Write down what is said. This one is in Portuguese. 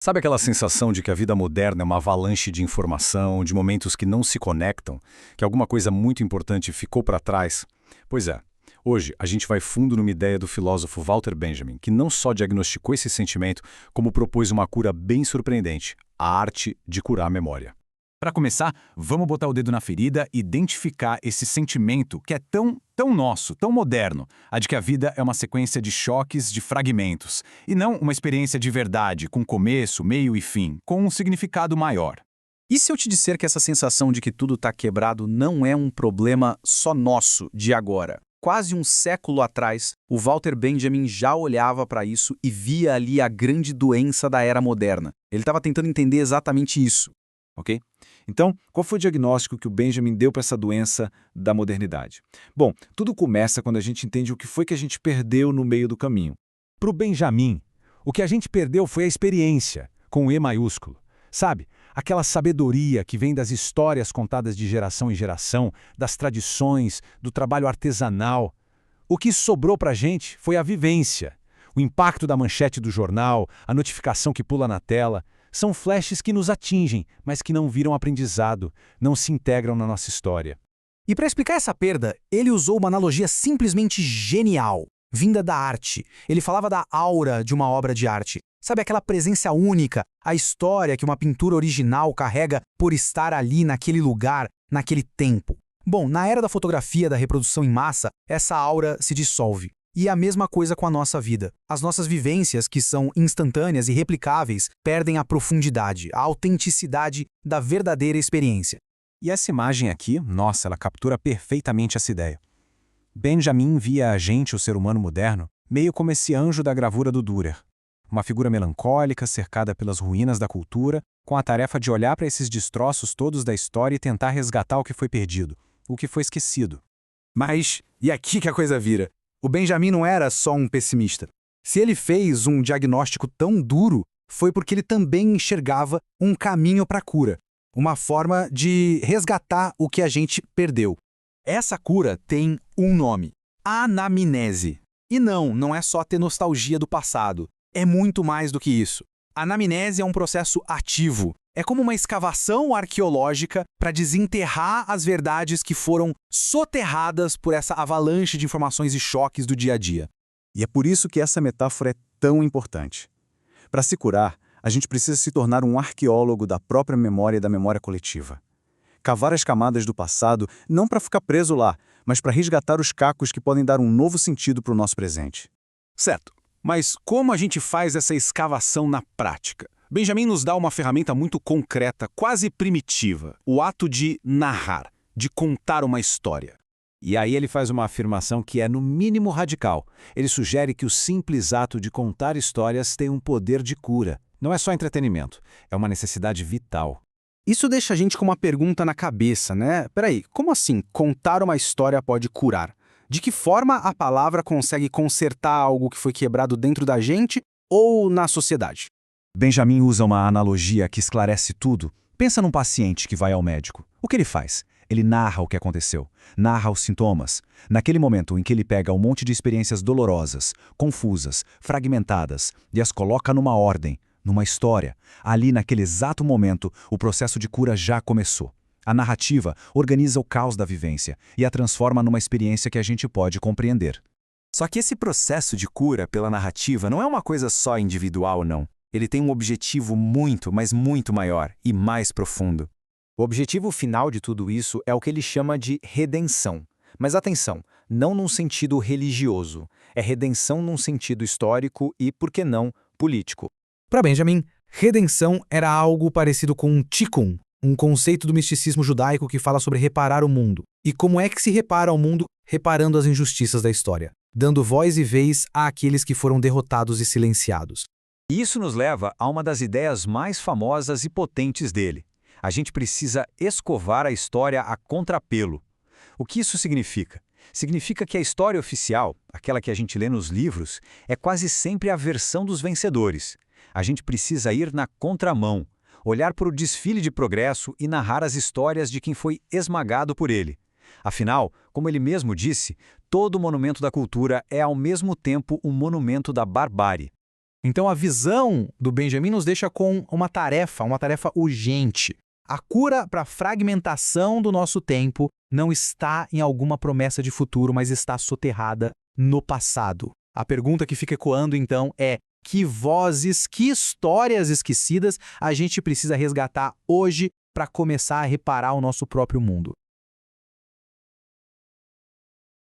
Sabe aquela sensação de que a vida moderna é uma avalanche de informação, de momentos que não se conectam, que alguma coisa muito importante ficou para trás? Pois é, hoje a gente vai fundo numa ideia do filósofo Walter Benjamin, que não só diagnosticou esse sentimento, como propôs uma cura bem surpreendente: a arte de curar a memória. Para começar, vamos botar o dedo na ferida e identificar esse sentimento que é tão nosso, tão moderno, a de que a vida é uma sequência de choques, de fragmentos, e não uma experiência de verdade, com começo, meio e fim, com um significado maior. E se eu te disser que essa sensação de que tudo está quebrado não é um problema só nosso, de agora? Quase um século atrás, o Walter Benjamin já olhava para isso e via ali a grande doença da era moderna. Ele estava tentando entender exatamente isso. Ok? Então, qual foi o diagnóstico que o Benjamin deu para essa doença da modernidade? Bom, tudo começa quando a gente entende o que foi que a gente perdeu no meio do caminho. Para o Benjamin, o que a gente perdeu foi a experiência, com E maiúsculo. Sabe? Aquela sabedoria que vem das histórias contadas de geração em geração, das tradições, do trabalho artesanal. O que sobrou para a gente foi a vivência. O impacto da manchete do jornal, a notificação que pula na tela. São flashes que nos atingem, mas que não viram aprendizado, não se integram na nossa história. E para explicar essa perda, ele usou uma analogia simplesmente genial, vinda da arte. Ele falava da aura de uma obra de arte. Sabe aquela presença única, a história que uma pintura original carrega por estar ali naquele lugar, naquele tempo. Bom, na era da fotografia, da reprodução em massa, essa aura se dissolve. E é a mesma coisa com a nossa vida. As nossas vivências, que são instantâneas e replicáveis, perdem a profundidade, a autenticidade da verdadeira experiência. E essa imagem aqui, nossa, ela captura perfeitamente essa ideia. Benjamin via a gente, o ser humano moderno, meio como esse anjo da gravura do Dürer. Uma figura melancólica, cercada pelas ruínas da cultura, com a tarefa de olhar para esses destroços todos da história e tentar resgatar o que foi perdido, o que foi esquecido. Mas, e aqui que a coisa vira? O Benjamin não era só um pessimista. Se ele fez um diagnóstico tão duro, foi porque ele também enxergava um caminho para a cura, uma forma de resgatar o que a gente perdeu. Essa cura tem um nome: anamnese. E não é só ter nostalgia do passado. É muito mais do que isso. A anamnese é um processo ativo. É como uma escavação arqueológica para desenterrar as verdades que foram soterradas por essa avalanche de informações e choques do dia a dia. E é por isso que essa metáfora é tão importante. Para se curar, a gente precisa se tornar um arqueólogo da própria memória e da memória coletiva. Cavar as camadas do passado não para ficar preso lá, mas para resgatar os cacos que podem dar um novo sentido para o nosso presente. Certo, mas como a gente faz essa escavação na prática? Benjamin nos dá uma ferramenta muito concreta, quase primitiva, o ato de narrar, de contar uma história. E aí ele faz uma afirmação que é no mínimo radical. Ele sugere que o simples ato de contar histórias tem um poder de cura. Não é só entretenimento, é uma necessidade vital. Isso deixa a gente com uma pergunta na cabeça, né? Peraí, como assim contar uma história pode curar? De que forma a palavra consegue consertar algo que foi quebrado dentro da gente ou na sociedade? Benjamin usa uma analogia que esclarece tudo. Pensa num paciente que vai ao médico. O que ele faz? Ele narra o que aconteceu, narra os sintomas. Naquele momento em que ele pega um monte de experiências dolorosas, confusas, fragmentadas e as coloca numa ordem, numa história, ali naquele exato momento o processo de cura já começou. A narrativa organiza o caos da vivência e a transforma numa experiência que a gente pode compreender. Só que esse processo de cura pela narrativa não é uma coisa só individual, não. Ele tem um objetivo muito, mas muito maior e mais profundo. O objetivo final de tudo isso é o que ele chama de redenção. Mas atenção, não num sentido religioso. É redenção num sentido histórico e, por que não, político. Para Benjamin, redenção era algo parecido com um tikkun, um conceito do misticismo judaico que fala sobre reparar o mundo. E como é que se repara o mundo? Reparando as injustiças da história, dando voz e vez àqueles que foram derrotados e silenciados. Isso nos leva a uma das ideias mais famosas e potentes dele. A gente precisa escovar a história a contrapelo. O que isso significa? Significa que a história oficial, aquela que a gente lê nos livros, é quase sempre a versão dos vencedores. A gente precisa ir na contramão, olhar para o desfile de progresso e narrar as histórias de quem foi esmagado por ele. Afinal, como ele mesmo disse, todo monumento da cultura é ao mesmo tempo um monumento da barbárie. Então a visão do Benjamin nos deixa com uma tarefa urgente. A cura para a fragmentação do nosso tempo não está em alguma promessa de futuro, mas está soterrada no passado. A pergunta que fica ecoando, então, é: que vozes, que histórias esquecidas a gente precisa resgatar hoje para começar a reparar o nosso próprio mundo?